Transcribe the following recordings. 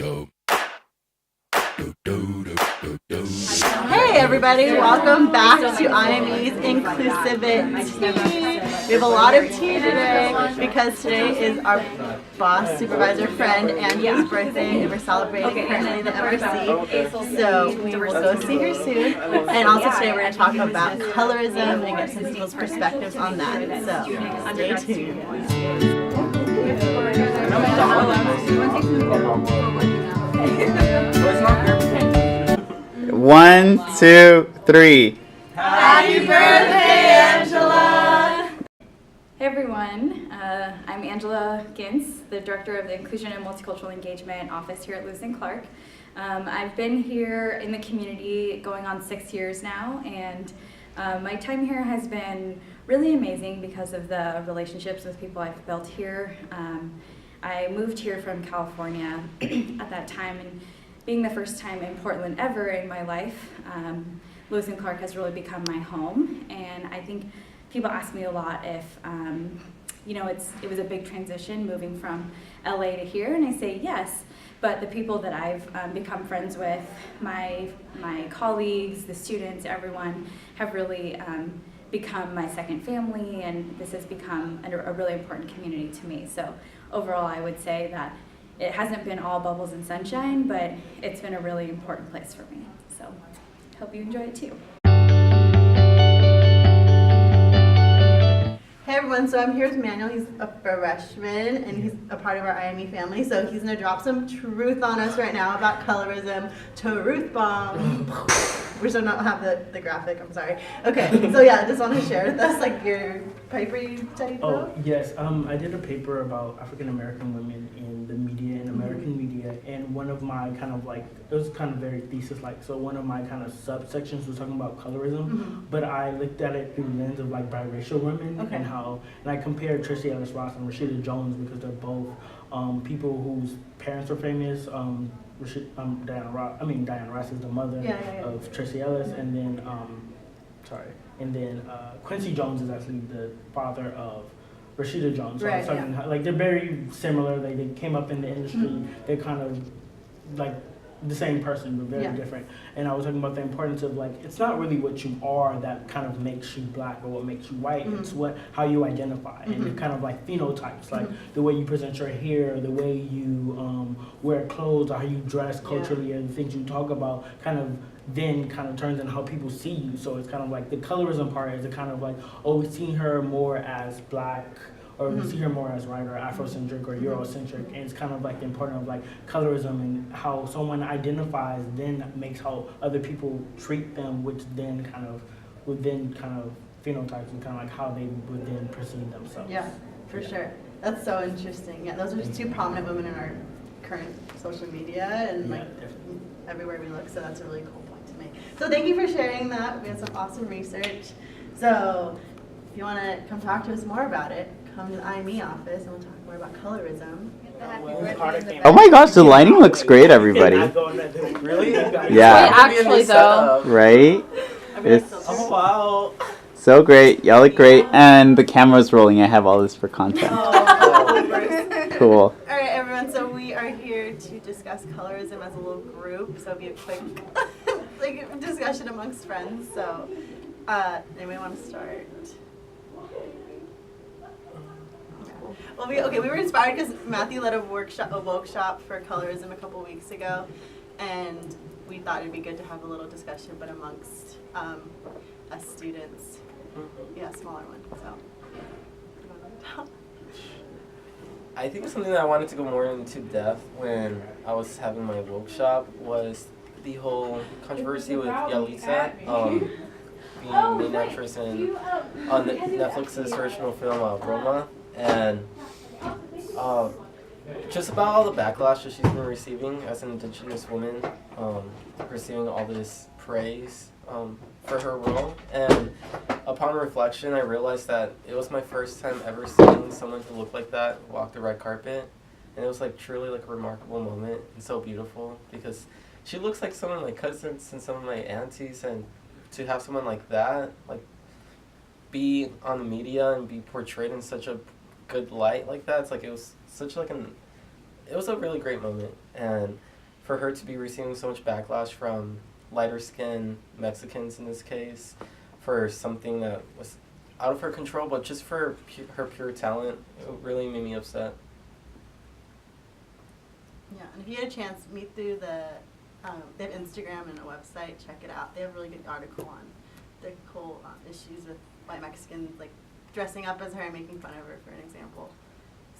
Hey everybody, welcome back to IME's InclusiviTEA. We have a lot of tea today because today is our boss, supervisor, friend, Angela's birthday, and we're celebrating currently the MRC. So we're supposed to see her soon. And also today we're going to talk about colorism and get some people's perspectives on that. So stay tuned. One, two, three. Happy birthday, Angela! Hey everyone, I'm Angela Gintz, the Director of the Inclusion and Multicultural Engagement Office here at Lewis & Clark. I've been here in the community going on 6 years now, and my time here has been really amazing because of the relationships with people I've built here. I moved here from California at that time, and being the first time in Portland ever in my life, Lewis & Clark has really become my home. And I think people ask me a lot if, it was a big transition moving from LA to here, and I say yes. But the people that I've become friends with, my colleagues, the students, everyone, have really become my second family, and this has become a really important community to me. So overall, I would say that it hasn't been all bubbles and sunshine, but it's been a really important place for me. So hope you enjoy it too. Hey everyone, so I'm here with Manuel. He's a freshman and he's a part of our IME family. So he's gonna drop some truth on us right now about colorism. Truth bomb. We still don't have the graphic, I'm sorry. Okay, so yeah, just want to share with us like your paper you studied about? Oh, yes. I did a paper about African American women in the media and American media, and one of my it was kind of very thesis-like, so one of my kind of subsections was talking about colorism, but I looked at it through the lens of like biracial women, and I compared Tracee Ellis Ross and Rashida Jones because they're both people whose parents are famous. Diana Ross is the mother of Tracee Ellis, and then Quincy Jones is actually the father of Rashida Jones. So I was talking like they're very similar. They came up in the industry. They're kind of like the same person but very different. And I was talking about the importance of like it's not really what you are that kind of makes you black or what makes you white. It's how you identify and the kind of like phenotypes, like the way you present your hair, the way you wear clothes, or how you dress culturally, and the things you talk about then turns into how people see you. So it's kind of like the colorism part is a kind of like, oh, we see her more as black, or we see her more as white or Afrocentric or Eurocentric, and it's kind of like the importance of like colorism and how someone identifies then makes how other people treat them, which then would phenotypes and kind of like how they would then perceive themselves. Yeah, for sure. That's so interesting. Yeah, those are just two prominent women in our current social media and everywhere we look, so that's a really cool point to make. So thank you for sharing that. We had some awesome research. So if you want to come talk to us more about it, come to the IME office and we'll talk more about colorism. Oh my gosh, the lighting looks great, everybody. Really? Yeah. Actually, though. Right? It's Oh, wow. so great. Y'all look great. And the camera's rolling. I have all this for content. Cool. All right, everyone. So we are here to discuss colorism as a little group. So it'll be a quick discussion amongst friends. So anybody want to start? Well, we were inspired because Matthew led a workshop for colorism a couple weeks ago, and we thought it'd be good to have a little discussion, but amongst us students. Yeah, smaller one. So. I think something that I wanted to go more into depth when I was having my workshop was the whole controversy with Yalitza being the main actress on Netflix's original film Roma, and just about all the backlash that she's been receiving as an Indigenous woman, receiving all this praise for her role. And upon reflection, I realized that it was my first time ever seeing someone who looked like that walk the red carpet, and it was like truly like a remarkable moment and so beautiful because she looks like some of my cousins and some of my aunties, and to have someone like that like be on the media and be portrayed in such a good light like that, it's like it was such like it was a really great moment. And for her to be receiving so much backlash from lighter skinned Mexicans in this case for something that was out of her control, but just for her pure talent, it really made me upset. Yeah, and if you get a chance, meet through they have Instagram and a website, check it out. They have a really good article on the whole issues with white Mexicans, like dressing up as her and making fun of her, for an example.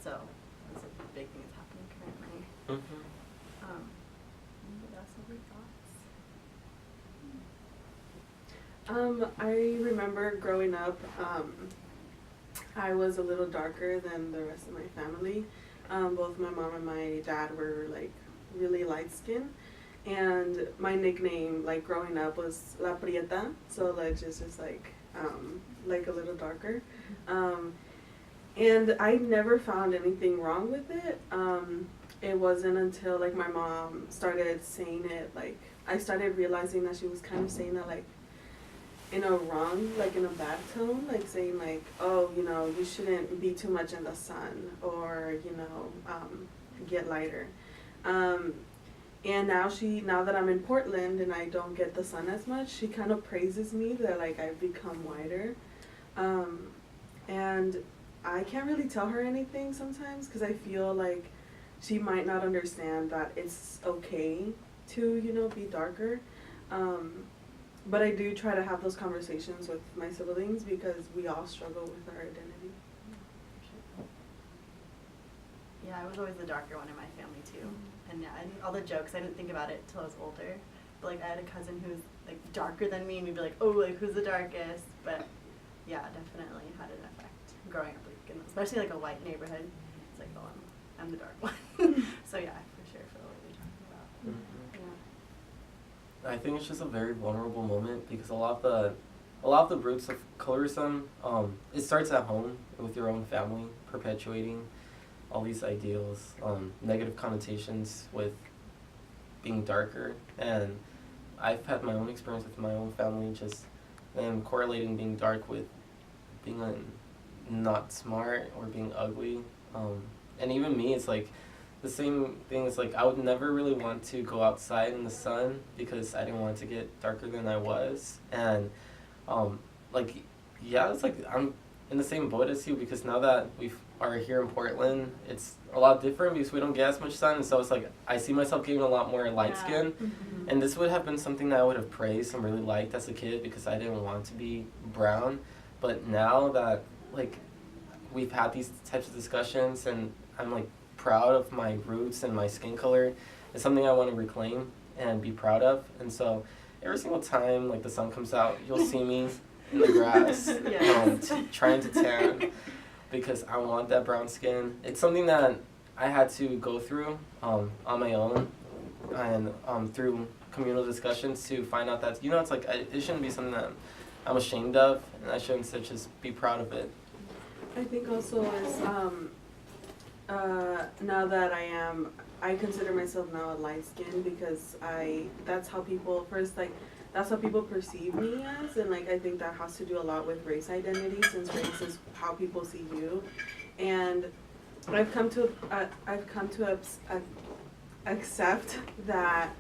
So that's a big thing that's happening currently. Anybody else have any thoughts? I remember growing up, I was a little darker than the rest of my family. Both my mom and my dad were like really light skinned, and my nickname like growing up was La Prieta, so like just like a little darker. And I never found anything wrong with it. It wasn't until like my mom started saying it, like I started realizing that she was kind of saying it like in a wrong, like in a bad tone, like saying like, oh, you know, you shouldn't be too much in the sun, or, you know, get lighter. And now that I'm in Portland and I don't get the sun as much, she kind of praises me that like I've become whiter. And I can't really tell her anything sometimes because I feel like she might not understand that it's okay to, you know, be darker. But I do try to have those conversations with my siblings because we all struggle with our identity. Yeah, I was always the darker one in my family too. And yeah, all the jokes, I didn't think about it till I was older. But like I had a cousin who was like darker than me and we'd be like, oh, like who's the darkest? But yeah, definitely had an effect growing up, like, especially like a white neighborhood. It's like, oh, I'm the dark one. So yeah, for sure, feel what you're talking about. I think it's just a very vulnerable moment because a lot of the roots of colorism, it starts at home with your own family, perpetuating all these ideals, negative connotations with being darker. And I've had my own experience with my own family, just correlating being dark with being not smart or being ugly. And even me, it's like the same thing. It's like I would never really want to go outside in the sun because I didn't want to get darker than I was. And like, yeah, it's like I'm in the same boat as you because now that we are here in Portland, it's a lot different because we don't get as much sun. And so it's like I see myself getting a lot more light skin. And this would have been something that I would have praised and really liked as a kid because I didn't want to be brown. But now that like we've had these types of discussions and I'm like proud of my roots and my skin color, it's something I want to reclaim and be proud of. And so every single time like the sun comes out, you'll see me in the grass trying to tan because I want that brown skin. It's something that I had to go through on my own and through communal discussions to find out that, you know, it's like it shouldn't be something that I'm ashamed of, and I shouldn't just be proud of it. I think also is now that I consider myself now a light skin because that's how people perceive me as, and like I think that has to do a lot with race identity since race is how people see you, and I've come to accept that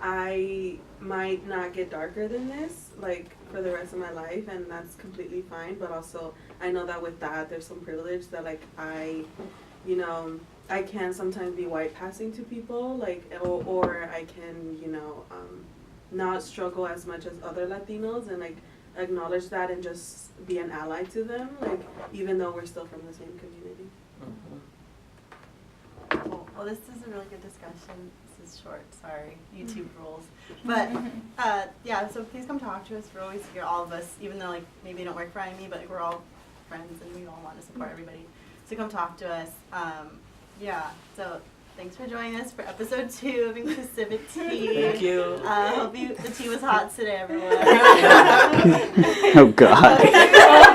I might not get darker than this like for the rest of my life, and that's completely fine. But also I know that with that there's some privilege that like I can sometimes be white passing to people, like or I can not struggle as much as other Latinos and like acknowledge that and just be an ally to them, like even though we're still from the same community. Cool. Well, this is a really good discussion. This is short, sorry, YouTube rules. But yeah, so please come talk to us. We're always here, all of us, even though like maybe you don't work for IME, but like, we're all friends and we all want to support everybody. So come talk to us. Yeah, so thanks for joining us for episode 2 of InclusiviTEA. Thank you. Hope the tea was hot today, everyone. Oh God.